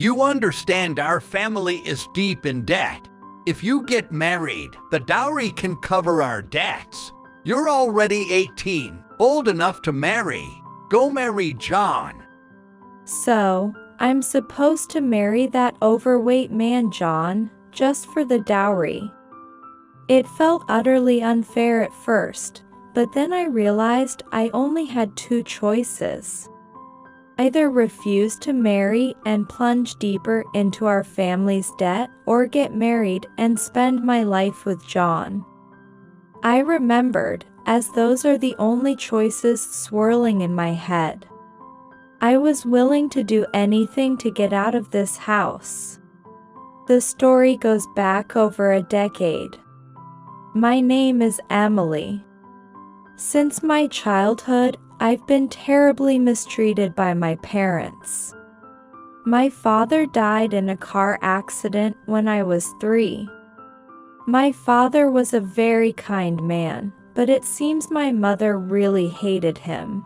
You understand our family is deep in debt. If you get married, the dowry can cover our debts. You're already 18, old enough to marry. Go marry John." So, I'm supposed to marry that overweight man John, just for the dowry. It felt utterly unfair at first, but then I realized I only had two choices. Either refuse to marry and plunge deeper into our family's debt, or get married and spend my life with John. I remembered, as those are the only choices swirling in my head. I was willing to do anything to get out of this house. The story goes back over a decade. My name is Emily. Since my childhood, I've been terribly mistreated by my parents. My father died in a car accident when I was 3. My father was a very kind man, but it seems my mother really hated him.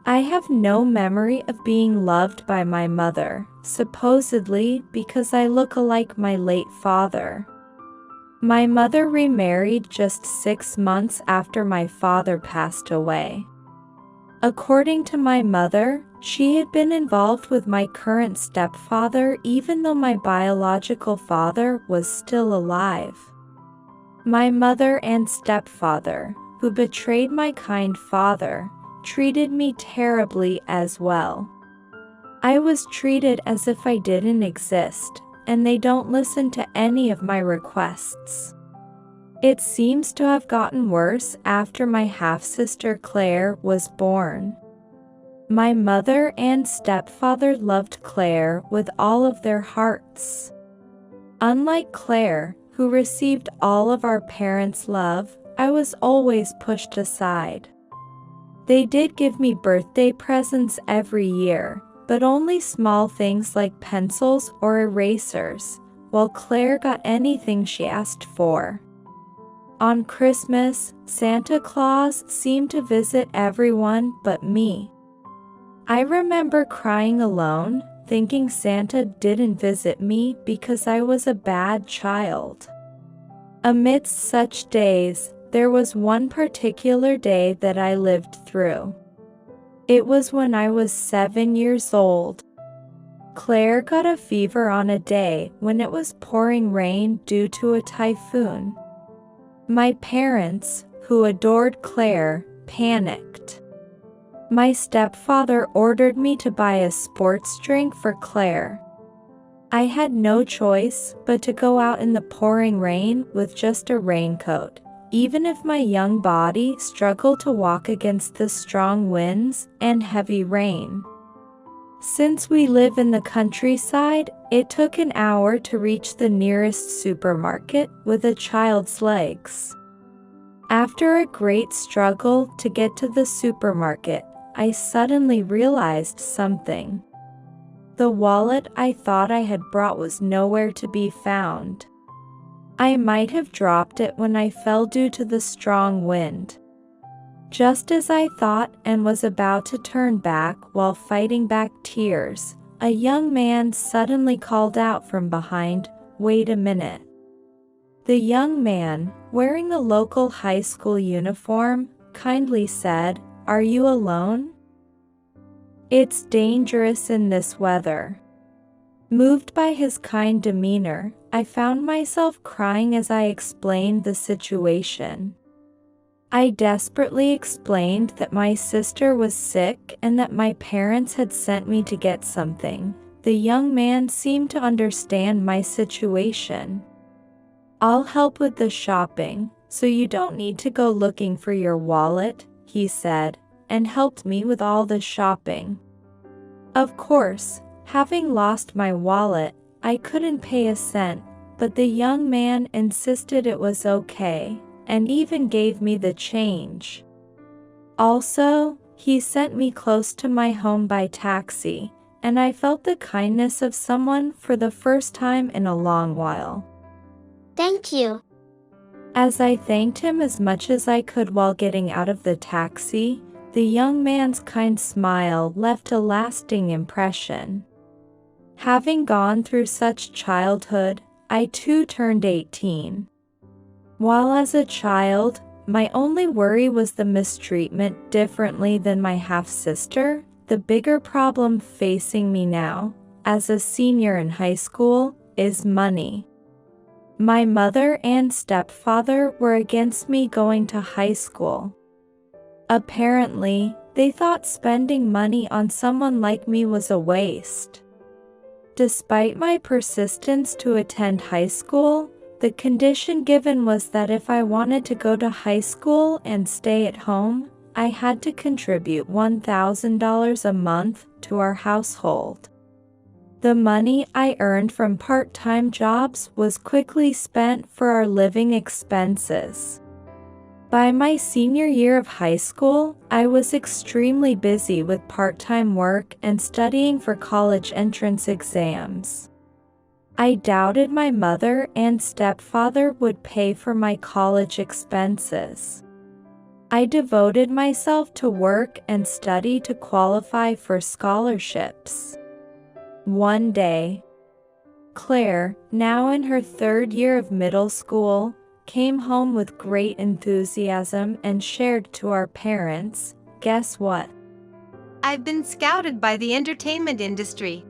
I have no memory of being loved by my mother, supposedly because I look alike my late father. My mother remarried just 6 months after my father passed away. According to my mother, she had been involved with my current stepfather even though my biological father was still alive. My mother and stepfather, who betrayed my kind father, treated me terribly as well. I was treated as if I didn't exist, and they don't listen to any of my requests. It seems to have gotten worse after my half-sister Claire was born. My mother and stepfather loved Claire with all of their hearts. Unlike Claire, who received all of our parents' love, I was always pushed aside. They did give me birthday presents every year, but only small things like pencils or erasers, while Claire got anything she asked for. On Christmas, Santa Claus seemed to visit everyone but me. I remember crying alone, thinking Santa didn't visit me because I was a bad child. Amidst such days, there was one particular day that I lived through. It was when I was 7 years old. Claire got a fever on a day when it was pouring rain due to a typhoon. My parents, who adored Claire, panicked. My stepfather ordered me to buy a sports drink for Claire. I had no choice but to go out in the pouring rain with just a raincoat, even if my young body struggled to walk against the strong winds and heavy rain. Since we live in the countryside, it took an hour to reach the nearest supermarket with a child's legs. After a great struggle to get to the supermarket, I suddenly realized something. The wallet I thought I had brought was nowhere to be found. I might have dropped it when I fell due to the strong wind. Just as I thought and was about to turn back while fighting back tears, a young man suddenly called out from behind, "Wait a minute." The young man, wearing the local high school uniform, kindly said, "Are you alone? It's dangerous in this weather." Moved by his kind demeanor, I found myself crying as I explained the situation. I desperately explained that my sister was sick and that my parents had sent me to get something. The young man seemed to understand my situation. "I'll help with the shopping, so you don't need to go looking for your wallet," he said, and helped me with all the shopping. Of course, having lost my wallet, I couldn't pay a cent, but the young man insisted it was okay, and even gave me the change. Also, he sent me close to my home by taxi, and I felt the kindness of someone for the first time in a long while. Thank you. As I thanked him as much as I could while getting out of the taxi, the young man's kind smile left a lasting impression. Having gone through such childhood, I too turned 18. While as a child, my only worry was the mistreatment differently than my half-sister. The bigger problem facing me now, as a senior in high school, is money. My mother and stepfather were against me going to high school. Apparently, they thought spending money on someone like me was a waste. Despite my persistence to attend high school, the condition given was that if I wanted to go to high school and stay at home, I had to contribute $1,000 a month to our household. The money I earned from part-time jobs was quickly spent for our living expenses. By my senior year of high school, I was extremely busy with part-time work and studying for college entrance exams. I doubted my mother and stepfather would pay for my college expenses. I devoted myself to work and study to qualify for scholarships. One day, Claire, now in her third year of middle school, came home with great enthusiasm and shared to our parents, "Guess what? I've been scouted by the entertainment industry."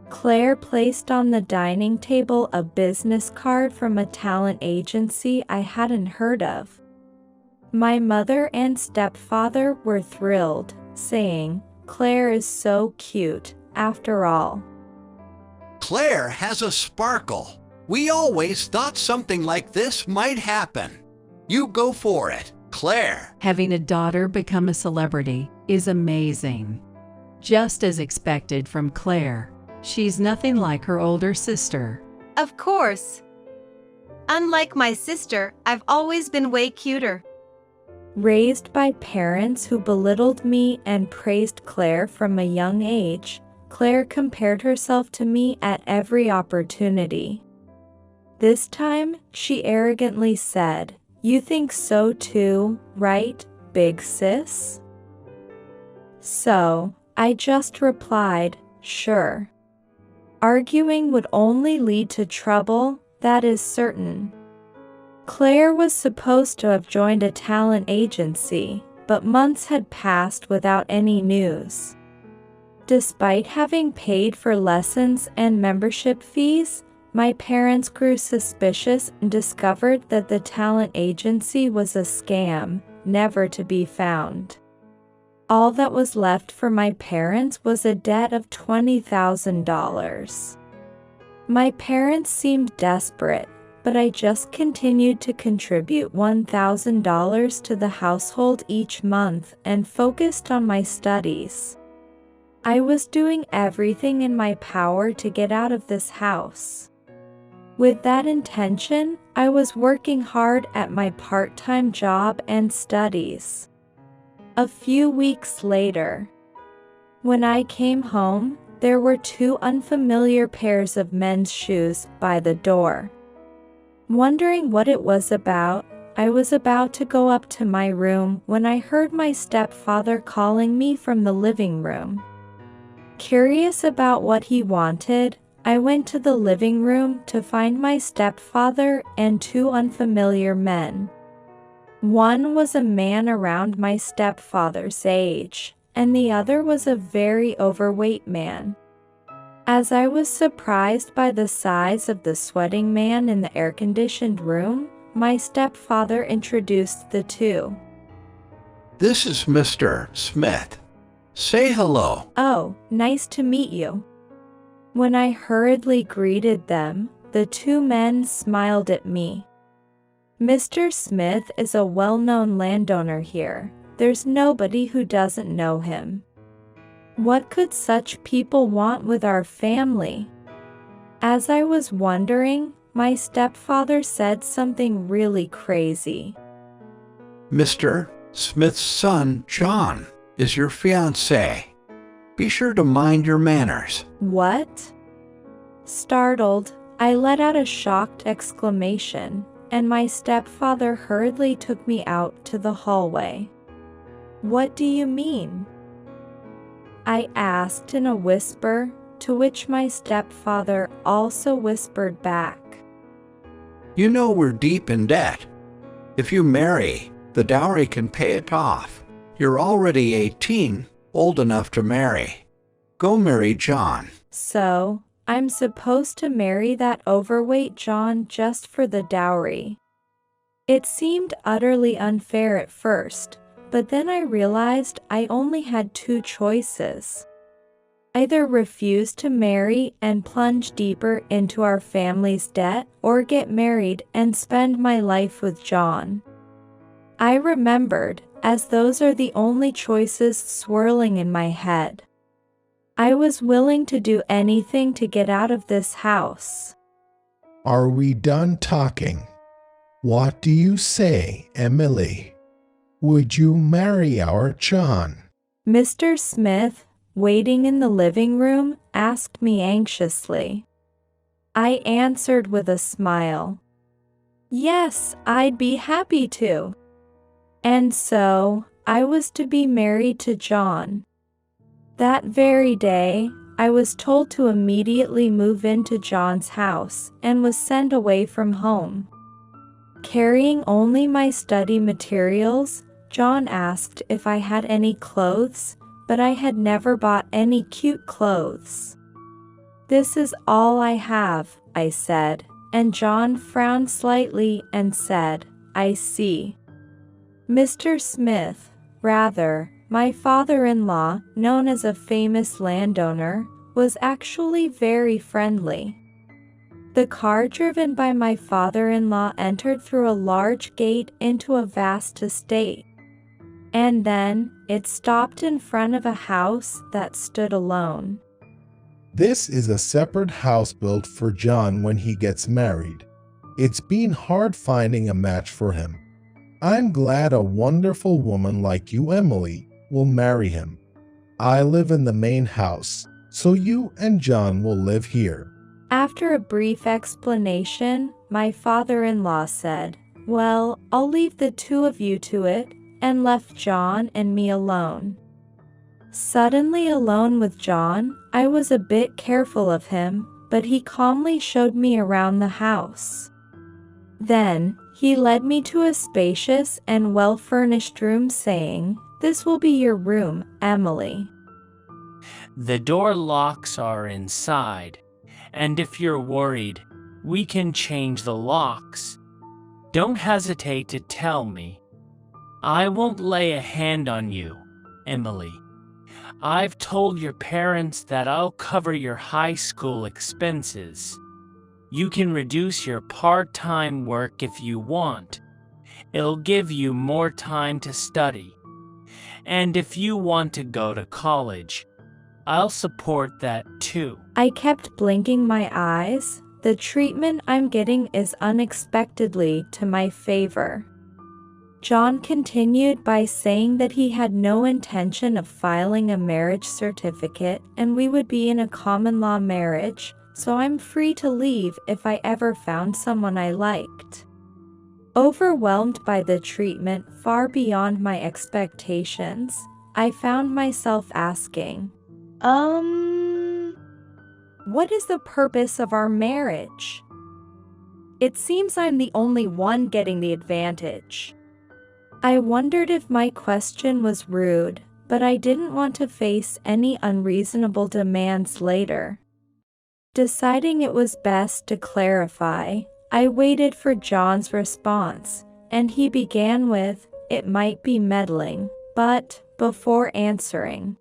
Claire placed on the dining table a business card from a talent agency I hadn't heard of. My mother and stepfather were thrilled, saying, "Claire is so cute, after all." Claire has a sparkle. We always thought something like this might happen. You go for it, Claire. Having a daughter become a celebrity is amazing. Just as expected from Claire, she's nothing like her older sister. Of course. Unlike my sister, I've always been way cuter. Raised by parents who belittled me and praised Claire from a young age, Claire compared herself to me at every opportunity. This time, she arrogantly said, "You think so too, right, big sis?" So, I just replied, "Sure." Arguing would only lead to trouble, that is certain. Claire was supposed to have joined a talent agency, but months had passed without any news. Despite having paid for lessons and membership fees, my parents grew suspicious and discovered that the talent agency was a scam, never to be found. All that was left for my parents was a debt of $20,000. My parents seemed desperate, but I just continued to contribute $1,000 to the household each month and focused on my studies. I was doing everything in my power to get out of this house. With that intention, I was working hard at my part-time job and studies. A few weeks later, when I came home, there were two unfamiliar pairs of men's shoes by the door. Wondering what it was about, I was about to go up to my room when I heard my stepfather calling me from the living room. Curious about what he wanted, I went to the living room to find my stepfather and two unfamiliar men. One was a man around my stepfather's age, and the other was a very overweight man. As I was surprised by the size of the sweating man in the air-conditioned room, my stepfather introduced the two. This is Mr. Smith. Say hello. "Oh, nice to meet you." When I hurriedly greeted them, the two men smiled at me. "Mr. Smith is a well-known landowner here. There's nobody who doesn't know him. What could such people want with our family?" As I was wondering, my stepfather said something really crazy. Mr. Smith's son, John, is your fiancé. Be sure to mind your manners. "What?" Startled, I let out a shocked exclamation, and my stepfather hurriedly took me out to the hallway. "What do you mean?" I asked in a whisper, to which my stepfather also whispered back, You know we're deep in debt. If you marry, the dowry can pay it off. You're already 18, old enough to marry. Go marry John. So, I'm supposed to marry that overweight John just for the dowry. It seemed utterly unfair at first, but then I realized I only had two choices. Either refuse to marry and plunge deeper into our family's debt, or get married and spend my life with John. I remembered, as those are the only choices swirling in my head. I was willing to do anything to get out of this house. Are we done talking? What do you say, Emily? Would you marry our John? Mr. Smith, waiting in the living room, asked me anxiously. I answered with a smile. Yes, I'd be happy to. And so, I was to be married to John. That very day, I was told to immediately move into John's house and was sent away from home. Carrying only my study materials, John asked if I had any clothes, but I had never bought any cute clothes. This is all I have, I said, and John frowned slightly and said, I see. Mr. Smith, rather, my father-in-law, known as a famous landowner, was actually very friendly. The car driven by my father-in-law entered through a large gate into a vast estate. And then, it stopped in front of a house that stood alone. This is a separate house built for John when he gets married. It's been hard finding a match for him. I'm glad a wonderful woman like you, Emily, will marry him. I live in the main house, so you and John will live here. After a brief explanation, my father-in-law said, Well, I'll leave the two of you to it, and left John and me alone. Suddenly alone with John, I was a bit careful of him, but he calmly showed me around the house. Then, he led me to a spacious and well-furnished room saying, This will be your room, Emily. The door locks are inside, and if you're worried, we can change the locks. Don't hesitate to tell me. I won't lay a hand on you, Emily. I've told your parents that I'll cover your high school expenses. You can reduce your part-time work if you want. It'll give you more time to study. And if you want to go to college, I'll support that too. I kept blinking my eyes. The treatment I'm getting is unexpectedly to my favor. John continued by saying that he had no intention of filing a marriage certificate and we would be in a common law marriage, so I'm free to leave if I ever found someone I liked. Overwhelmed by the treatment far beyond my expectations, I found myself asking, what is the purpose of our marriage? It seems I'm the only one getting the advantage. I wondered if my question was rude, but I didn't want to face any unreasonable demands later. Deciding it was best to clarify, I waited for John's response, and he began with, "It might be meddling, but," before answering.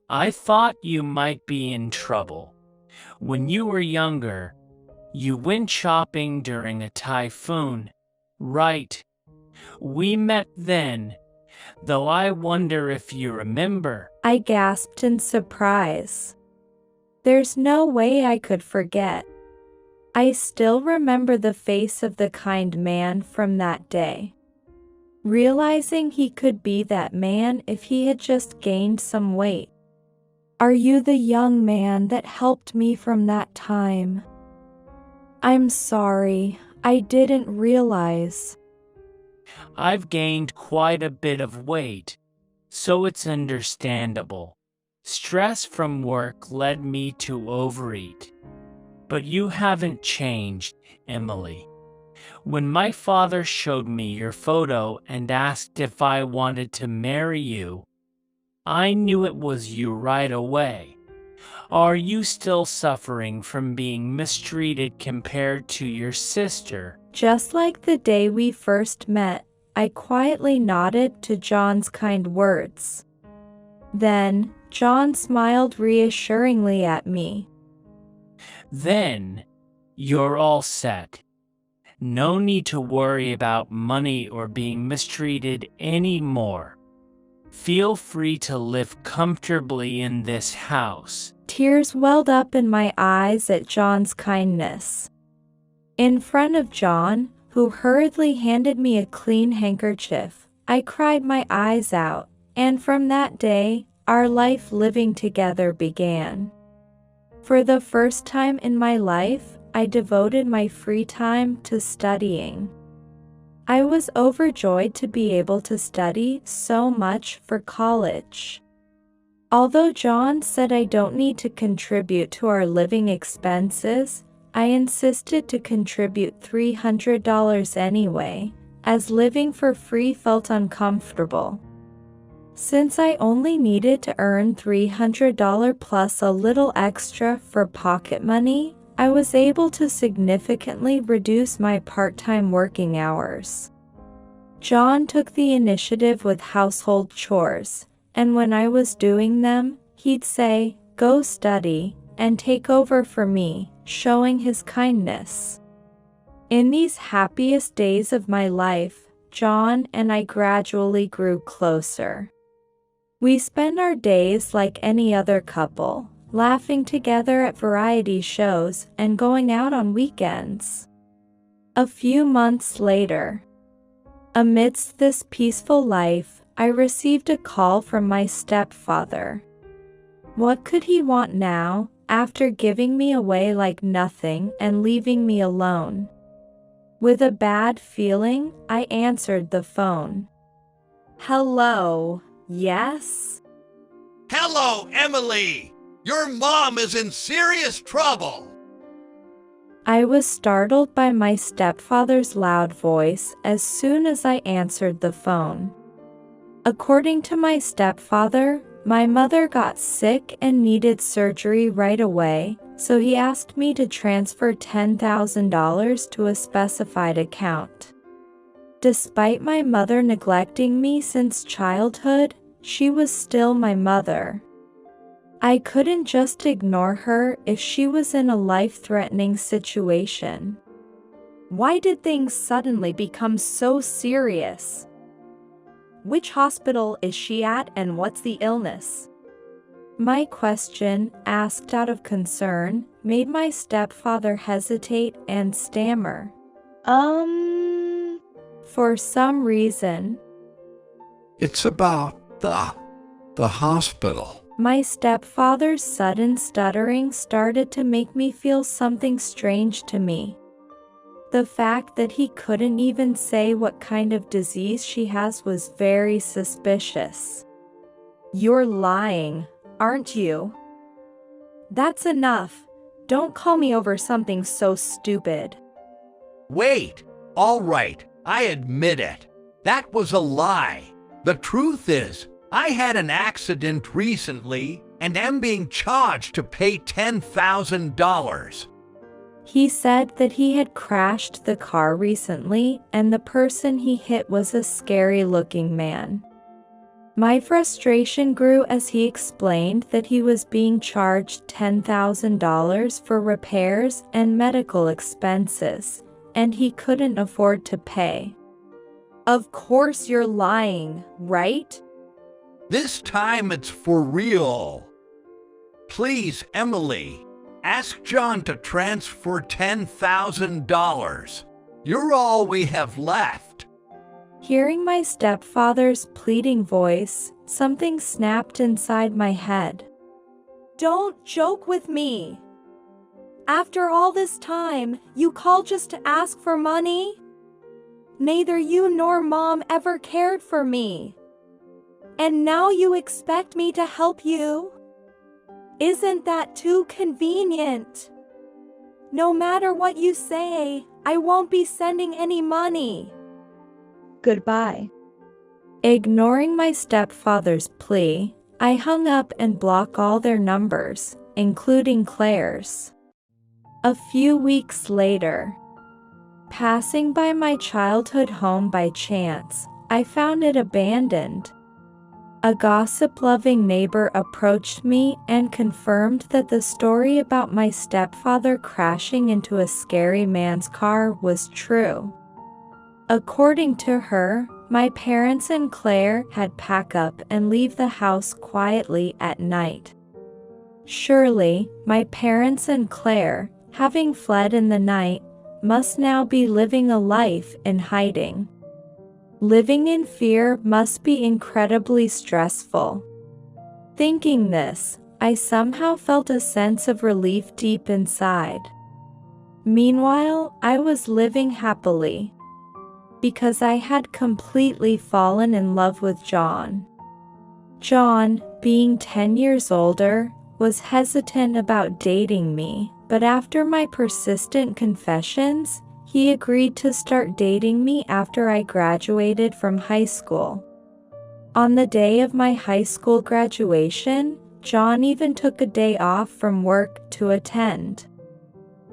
I thought you might be in trouble. When you were younger, you went shopping during a typhoon, right? We met then, though I wonder if you remember. I gasped in surprise. There's no way I could forget. I still remember the face of the kind man from that day. Realizing he could be that man if he had just gained some weight. Are you the young man that helped me from that time? I'm sorry, I didn't realize. I've gained quite a bit of weight, so it's understandable. Stress from work led me to overeat. But you haven't changed, Emily. When my father showed me your photo and asked if I wanted to marry you, I knew it was you right away. Are you still suffering from being mistreated compared to your sister? Just like the day we first met, I quietly nodded to John's kind words. Then, John smiled reassuringly at me. Then, you're all set. No need to worry about money or being mistreated anymore. Feel free to live comfortably in this house. Tears welled up in my eyes at John's kindness. In front of John, who hurriedly handed me a clean handkerchief, I cried my eyes out, and from that day, our life living together began. For the first time in my life, I devoted my free time to studying. I was overjoyed to be able to study so much for college. Although John said I don't need to contribute to our living expenses, I insisted to contribute $300 anyway, as living for free felt uncomfortable. Since I only needed to earn $300 plus a little extra for pocket money, I was able to significantly reduce my part-time working hours. John took the initiative with household chores, and when I was doing them, he'd say, "Go study," and take over for me, showing his kindness. In these happiest days of my life, John and I gradually grew closer. We spend our days like any other couple, laughing together at variety shows and going out on weekends. A few months later, amidst this peaceful life, I received a call from my stepfather. What could he want now, after giving me away like nothing and leaving me alone? With a bad feeling, I answered the phone. "Hello, yes?" Hello, Emily! Your mom is in serious trouble! I was startled by my stepfather's loud voice as soon as I answered the phone. According to my stepfather, my mother got sick and needed surgery right away, so he asked me to transfer $10,000 to a specified account. Despite my mother neglecting me since childhood, she was still my mother. I couldn't just ignore her if she was in a life-threatening situation. Why did things suddenly become so serious? Which hospital is she at and what's the illness? My question, asked out of concern, made my stepfather hesitate and stammer. For some reason. It's about the hospital. My stepfather's sudden stuttering started to make me feel something strange to me. The fact that he couldn't even say what kind of disease she has was very suspicious. "You're lying, aren't you?" "That's enough. Don't call me over something so stupid." Wait, all right, I admit it. That was a lie. The truth is, I had an accident recently and am being charged to pay $10,000. He said that he had crashed the car recently and the person he hit was a scary-looking man. My frustration grew as he explained that he was being charged $10,000 for repairs and medical expenses, and he couldn't afford to pay. "Of course you're lying, right?" This time it's for real. Please, Emily, ask John to transfer $10,000. You're all we have left. Hearing my stepfather's pleading voice, something snapped inside my head. "Don't joke with me. After all this time, you call just to ask for money? Neither you nor Mom ever cared for me. And now you expect me to help you?" Isn't that too convenient? No matter what you say, I won't be sending any money. Goodbye. Ignoring my stepfather's plea, I hung up and blocked all their numbers, including Claire's. A few weeks later, passing by my childhood home by chance, I found it abandoned. A gossip-loving neighbor approached me and confirmed that the story about my stepfather crashing into a scary man's car was true. According to her, my parents and Claire had packed up and leave the house quietly at night. Surely, my parents and Claire, having fled in the night, must now be living a life in hiding. Living in fear must be incredibly stressful. Thinking this, I somehow felt a sense of relief deep inside. Meanwhile, I was living happily, because I had completely fallen in love with John. John, being 10 years older, was hesitant about dating me, but after my persistent confessions, he agreed to start dating me after I graduated from high school. On the day of my high school graduation, John even took a day off from work to attend.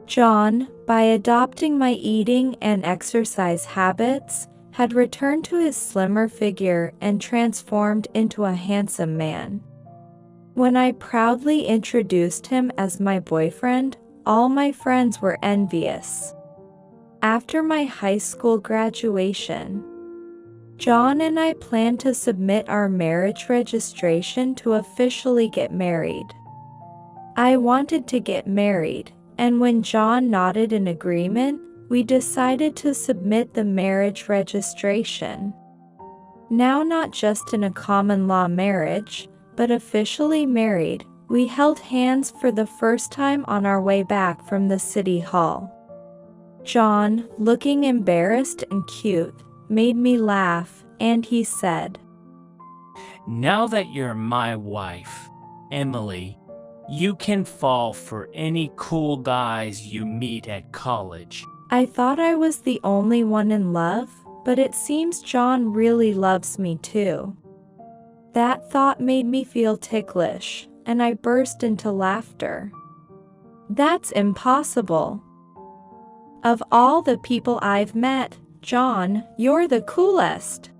John, by adopting my eating and exercise habits, had returned to his slimmer figure and transformed into a handsome man. When I proudly introduced him as my boyfriend, all my friends were envious. After my high school graduation, John and I planned to submit our marriage registration to officially get married. I wanted to get married, and when John nodded in agreement, we decided to submit the marriage registration. Now not just in a common law marriage, but officially married, we held hands for the first time on our way back from the city hall. John, looking embarrassed and cute, made me laugh, and he said, Now that you're my wife, Emily, you can fall for any cool guys you meet at college. I thought I was the only one in love, but it seems John really loves me too. That thought made me feel ticklish, and I burst into laughter. That's impossible. Of all the people I've met, John, you're the coolest.